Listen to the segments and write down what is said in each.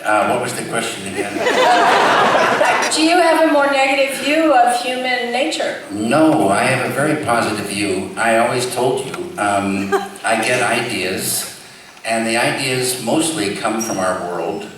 What was the question again? Do you have a more negative view of human nature? No, I have a very positive view. I always told you, I get ideas, and the ideas mostly come from our world,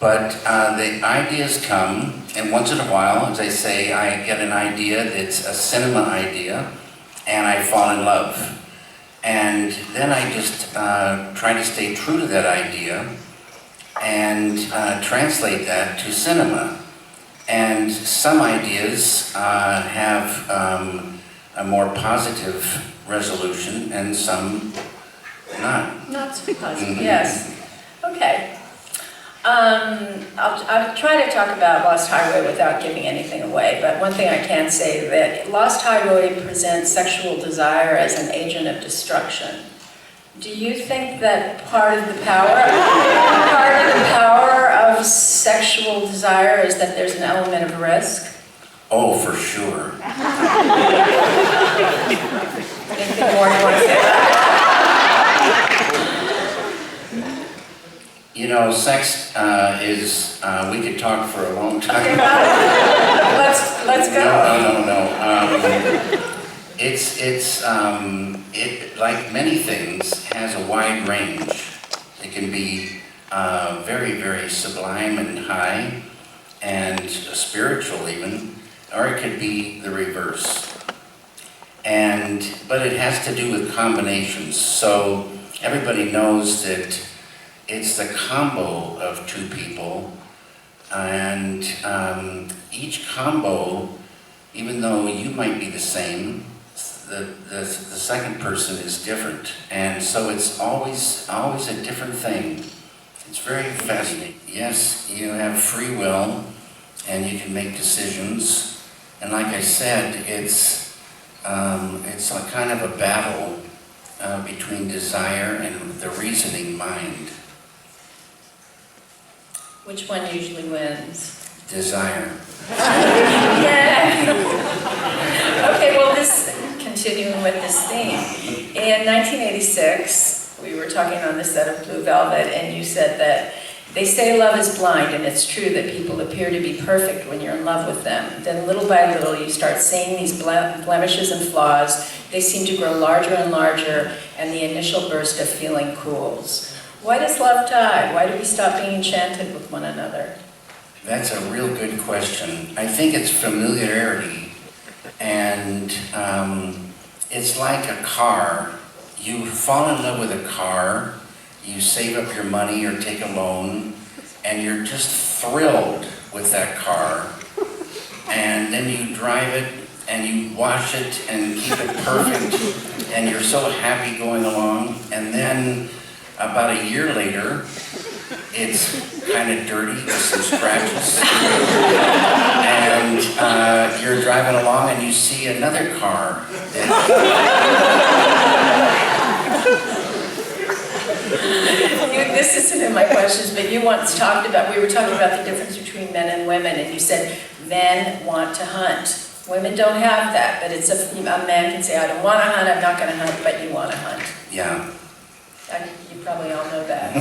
but the ideas come, and once in a while, as I say, I get an idea that's a cinema idea, and I fall in love. And then I just try to stay true to that idea and translate that to cinema. And some ideas have a more positive resolution and some not. Not so positive, yes. Okay. I'll try to talk about Lost Highway without giving anything away, but one thing I can say that Lost Highway presents sexual desire as an agent of destruction. Do you think that part of the power of sexual desire is that there's an element of risk? Oh, for sure. Anything more you want to say about it? You know, sex is, we could talk for a long time. Okay, let's go. No. It, like many things, has a wide range. It can be very, very sublime and high, and spiritual even, or it could be the reverse. But it has to do with combinations. So everybody knows that it's the combo of two people, and each combo, even though you might be the same, the second person is different, and so it's always a different thing. It's very fascinating. Yes, you have free will, and you can make decisions, and like I said, it's a kind of a battle between desire and the reasoning mind. Which one usually wins? Desire. Yeah. Okay, well, continuing with this theme. In 1986, we were talking on the set of Blue Velvet, and you said that they say love is blind, and it's true that people appear to be perfect when you're in love with them. Then little by little, you start seeing these blemishes and flaws. They seem to grow larger and larger, and the initial burst of feeling cools. Why does love die? Why do we stop being enchanted with one another? That's a real good question. I think it's familiarity, and it's like a car. You fall in love with a car, you save up your money or take a loan, and you're just thrilled with that car. And then you drive it, and you wash it, and keep it perfect, and you're so happy going along, and then about a year later, it's kind of dirty with some scratches. And you're driving along and you see another car. This isn't in my questions, but you once we were talking about the difference between men and women, and you said men want to hunt. Women don't have that, but it's a man can say, I don't want to hunt, I'm not going to hunt, but you want to hunt. Yeah. You probably all know that.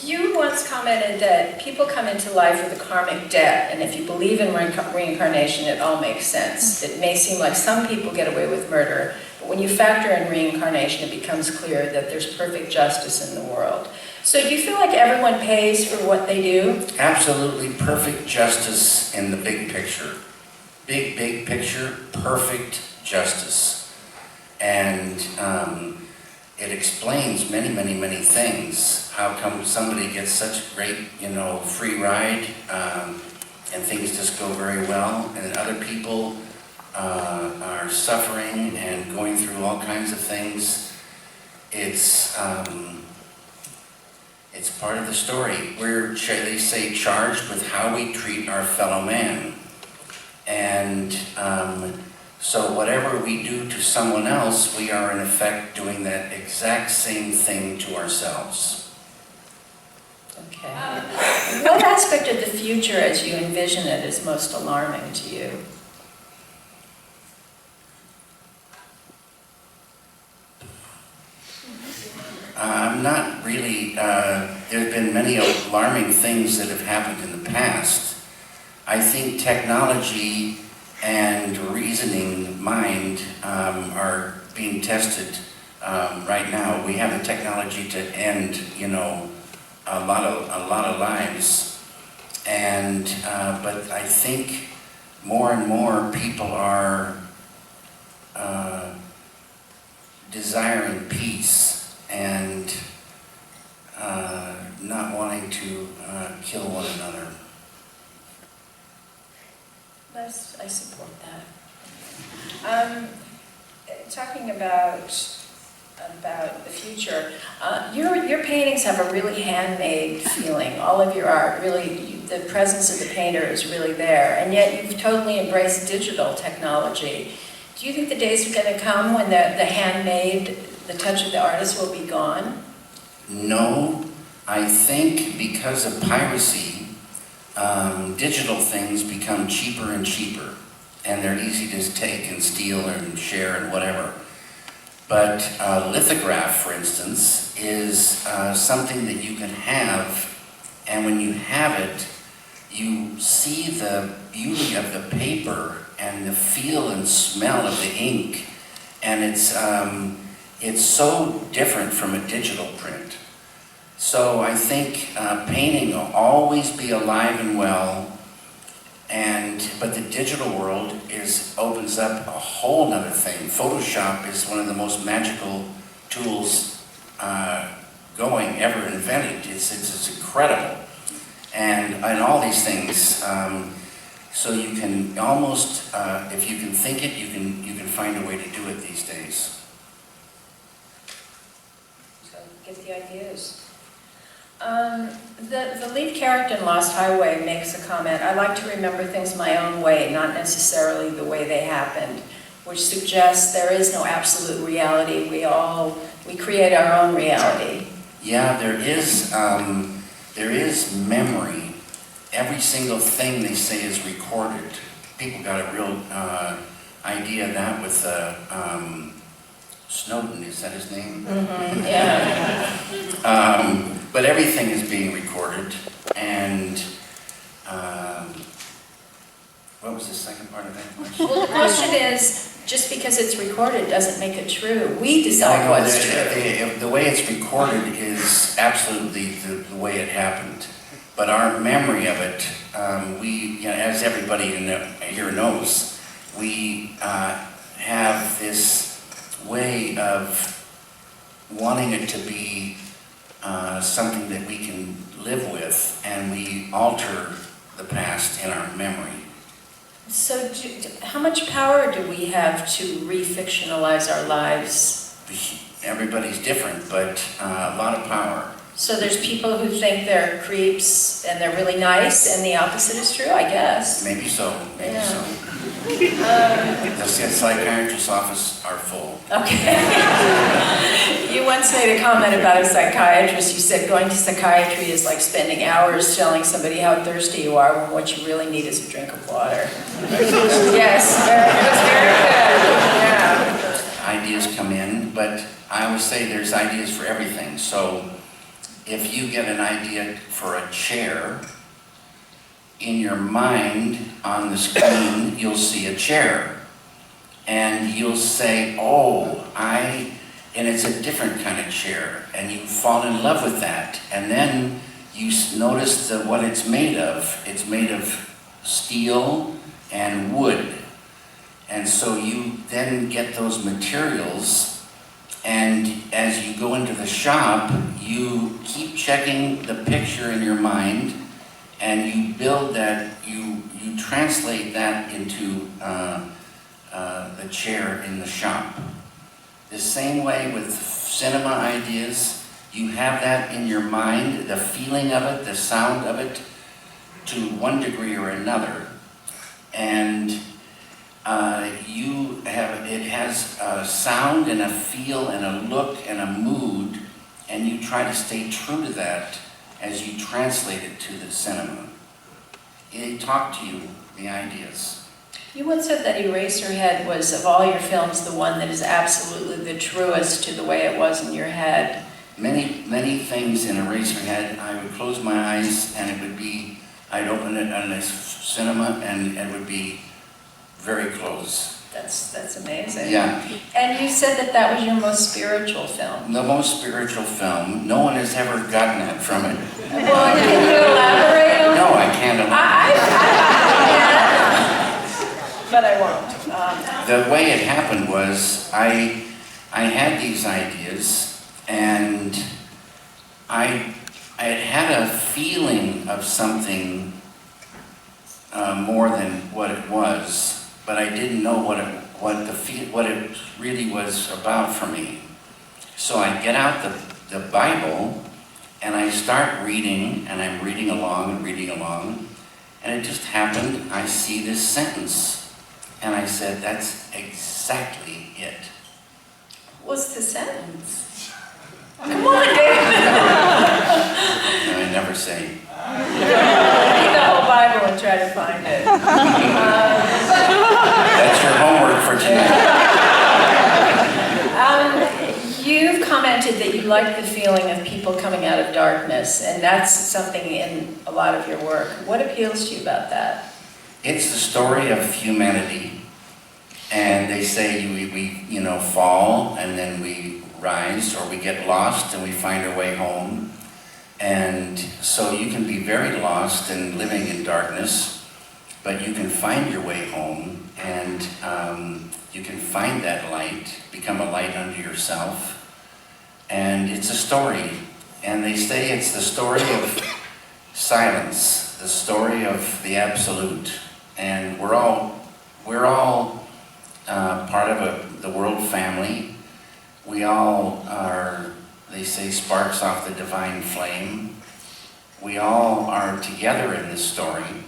You once commented that people come into life with a karmic debt, and if you believe in reincarnation, it all makes sense. It may seem like some people get away with murder, but when you factor in reincarnation, it becomes clear that there's perfect justice in the world. So do you feel like everyone pays for what they do? Absolutely perfect justice in the big picture. Big picture, perfect justice. And it explains many things. How come somebody gets such great, free ride, and things just go very well, and other people are suffering and going through all kinds of things. It's part of the story. We're, they say, charged with how we treat our fellow man. And so whatever we do to someone else, we are in effect doing that exact same thing to ourselves. Okay. What aspect of the future as you envision it is most alarming to you? Not really. There have been many alarming things that have happened in the past. I think technology and reasoning mind are being tested right now. We have the technology to end, a lot of lives, and but I think more and more people are desiring peace and not wanting to kill one another. I support that. Talking about the future, your paintings have a really handmade feeling. All of your art, really, the presence of the painter is really there, and yet you've totally embraced digital technology. Do you think the days are going to come when the handmade, the touch of the artist will be gone? No, I think because of piracy, digital things become cheaper and cheaper, and they're easy to take and steal and share and whatever. But lithograph, for instance, is something that you can have, and when you have it, you see the beauty of the paper and the feel and smell of the ink, and it's so different from a digital print. So I think painting will always be alive and well, but the digital world opens up a whole other thing. Photoshop is one of the most magical tools going ever invented. It's incredible, and all these things. So you can almost, if you can think it, you can find a way to do it these days. So get the ideas. The lead character in Lost Highway makes a comment, "I like to remember things my own way, not necessarily the way they happened," which suggests there is no absolute reality. We create our own reality. Yeah, there is memory. Every single thing they say is recorded. People got a real idea of that with Snowden, is that his name? Mm-hmm, yeah. But everything is being recorded, and what was the second part of that question? Well, the question is, just because it's recorded doesn't make it true. We decide what's true. The way it's recorded is absolutely the way it happened. But our memory of it, as everybody here knows, we have this way of wanting it to be something that we can live with, and we alter the past in our memory. So how much power do we have to re-fictionalize our lives? Everybody's different, but a lot of power. So there's people who think they're creeps and they're really nice, and the opposite is true, I guess. Maybe so, maybe Yeah. so. The psychiatrist's office are full. Okay. You once made a comment about a psychiatrist. You said going to psychiatry is like spending hours telling somebody how thirsty you are when what you really need is a drink of water. Yes, it was very good. Yeah. Ideas come in, but I always say there's ideas for everything. So if you get an idea for a chair, in your mind on the screen, you'll see a chair. And you'll say, and it's a different kind of chair. And you fall in love with that. And then you notice what it's made of. It's made of steel and wood. And so you then get those materials, and as you go into the shop, you keep checking the picture in your mind, and you build that, you translate that into the chair in the shop. The same way with cinema ideas, you have that in your mind, the feeling of it, the sound of it, to one degree or another. And it has a sound and a feel and a look and a mood, and you try to stay true to that as you translate it to the cinema. They talk to you, the ideas. You once said that Eraserhead was, of all your films, the one that is absolutely the truest to the way it was in your head. many things in Eraserhead. I would close my eyes and it would be, I'd open it on this cinema and it would be very close. That's amazing. Yeah. And you said that that was your most spiritual film. The most spiritual film. No one has ever gotten that from it. Well, can you elaborate on No, I can't elaborate. But I won't. The way it happened was I had these ideas and I had a feeling of something more than what it was. But I didn't know what it really was about for me. So I get out the Bible and I start reading, and I'm reading along, and it just happened. I see this sentence, and I said, "That's exactly it." What's the sentence? Come on, David. I never say. Read the whole Bible and try to find it. That's your homework for tonight. You've commented that you like the feeling of people coming out of darkness, and that's something in a lot of your work. What appeals to you about that? It's the story of humanity, and they say we fall and then we rise, or we get lost and we find our way home. And so you can be very lost and living in darkness, but you can find your way home, and you can find that light, become a light unto yourself. And it's a story, and they say it's the story of silence, the story of the absolute. And we're all part of the world family. We all are, they say, sparks off the divine flame. We all are together in this story.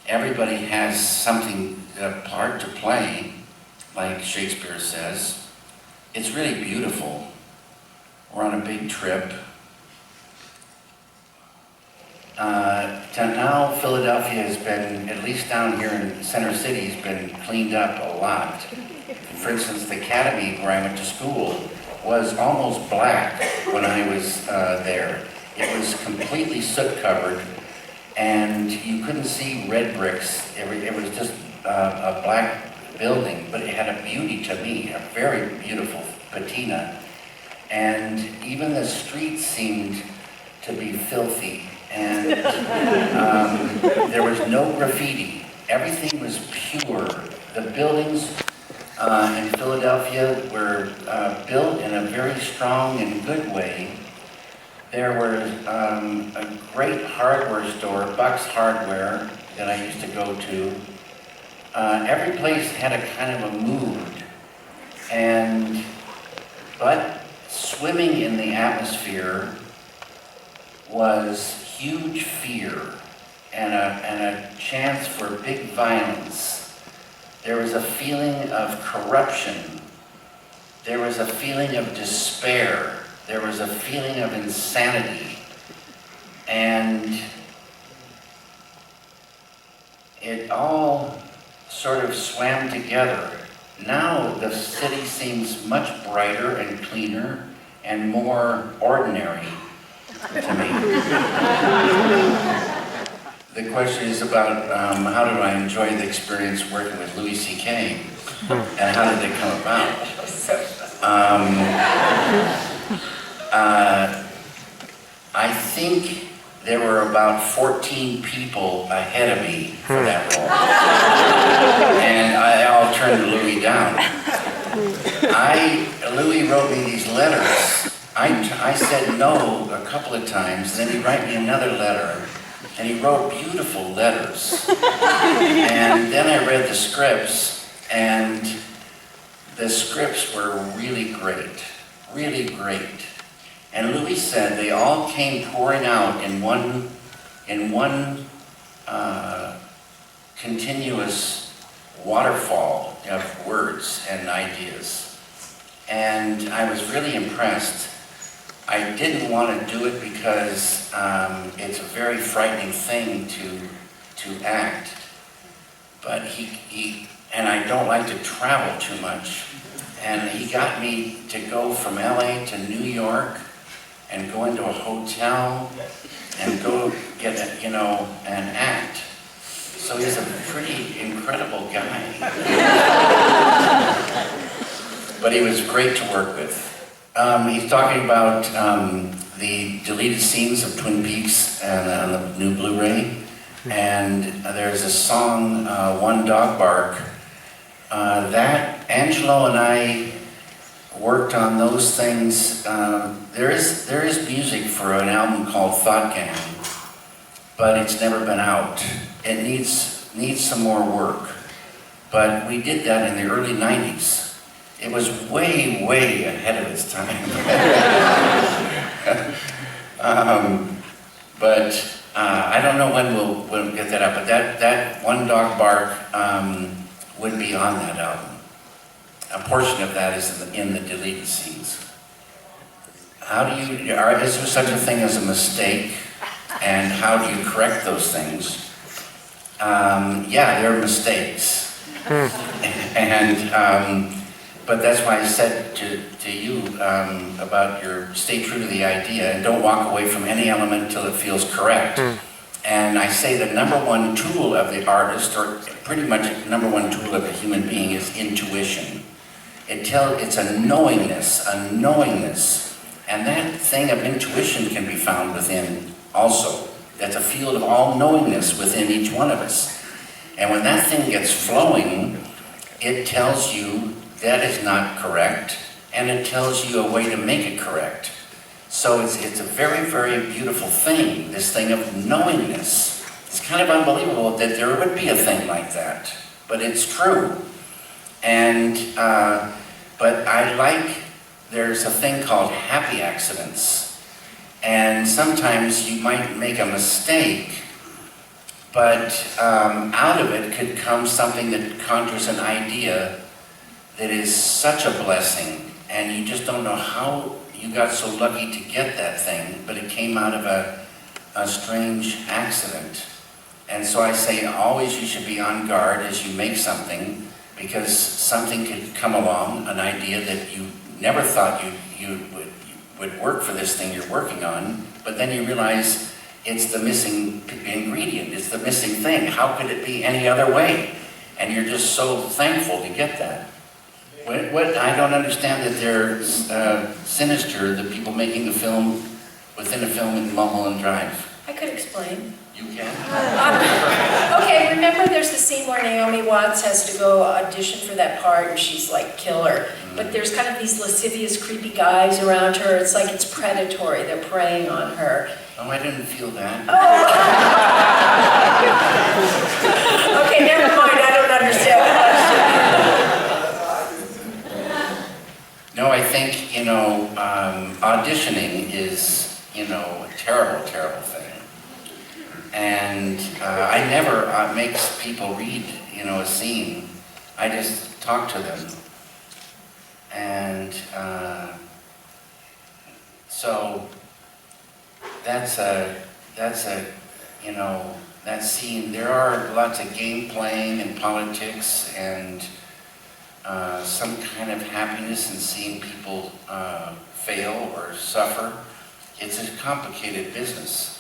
Everybody has something, a part to play, like Shakespeare says. It's really beautiful. We're on a big trip. Now Philadelphia has been, at least down here in Center City, has been cleaned up a lot. For instance, the academy where I went to school was almost black when I was there. It was completely soot covered, and you couldn't see red bricks. It was just a black building, but it had a beauty to me, a very beautiful patina. And even the streets seemed to be filthy, and there was no graffiti. Everything was pure. The buildings in Philadelphia were built in a very strong and good way. There was a great hardware store, Buck's Hardware, that I used to go to. Every place had a kind of a mood, but swimming in the atmosphere was huge fear and a chance for big violence. There was a feeling of corruption. There was a feeling of despair. There was a feeling of insanity. And it all sort of swam together. Now the city seems much brighter and cleaner and more ordinary to me. The question is about how did I enjoy the experience working with Louis C.K. and how did they come about? I think there were about 14 people ahead of me for that role. And I'll turn Louis down. Louis wrote me these letters. I said no a couple of times, then he'd write me another letter. And he wrote beautiful letters. And then I read the scripts, and the scripts were really great, really great. And Louis said they all came pouring out in one continuous waterfall of words and ideas. And I was really impressed. I didn't want to do it because it's a very frightening thing to act. But and I don't like to travel too much. And he got me to go from LA to New York and go into a hotel and go get an act. So he's a pretty incredible guy. But he was great to work with. He's talking about the deleted scenes of Twin Peaks on the new Blu-ray. And there's a song, One Dog Bark, that Angelo and I worked on those things. There is music for an album called Thought Gang, but it's never been out. It needs some more work. But we did that in the early 90s. It was way, way ahead of its time. I don't know when we'll get that up, but that One Dog Bark would be on that album. A portion of that is in the deleted scenes. Is there such a thing as a mistake, and how do you correct those things? Yeah, there are mistakes. But that's why I said to you about stay true to the idea and don't walk away from any element until it feels correct. And I say the number one tool of the artist, or pretty much the number one tool of a human being, is intuition. It's a knowingness. And that thing of intuition can be found within also. That's a field of all knowingness within each one of us. And when that thing gets flowing, it tells you that is not correct, and it tells you a way to make it correct. So it's a very, very beautiful thing, this thing of knowingness. It's kind of unbelievable that there would be a thing like that, but it's true. And, but there's a thing called happy accidents. And sometimes you might make a mistake, but out of it could come something that conjures an idea that is such a blessing, and you just don't know how you got so lucky to get that thing, but it came out of a strange accident. And so I say always you should be on guard as you make something, because something could come along, an idea that you never thought you would work for this thing you're working on, but then you realize it's the missing ingredient, it's the missing thing. How could it be any other way? And you're just so thankful to get that. What I don't understand that they're sinister, the people making a film within a film in Mulholland Drive. I could explain. You can? Okay, remember there's the scene where Naomi Watts has to go audition for that part and she's like killer. But there's kind of these lascivious, creepy guys around her. It's like it's predatory. They're preying on her. Oh, I didn't feel that. Oh. Okay, never mind. I don't understand. No, I think, auditioning is, a terrible, terrible thing. And I never make people read, a scene. I just talk to them. And so that scene, there are lots of game playing and politics and some kind of happiness in seeing people fail or suffer. It's a complicated business.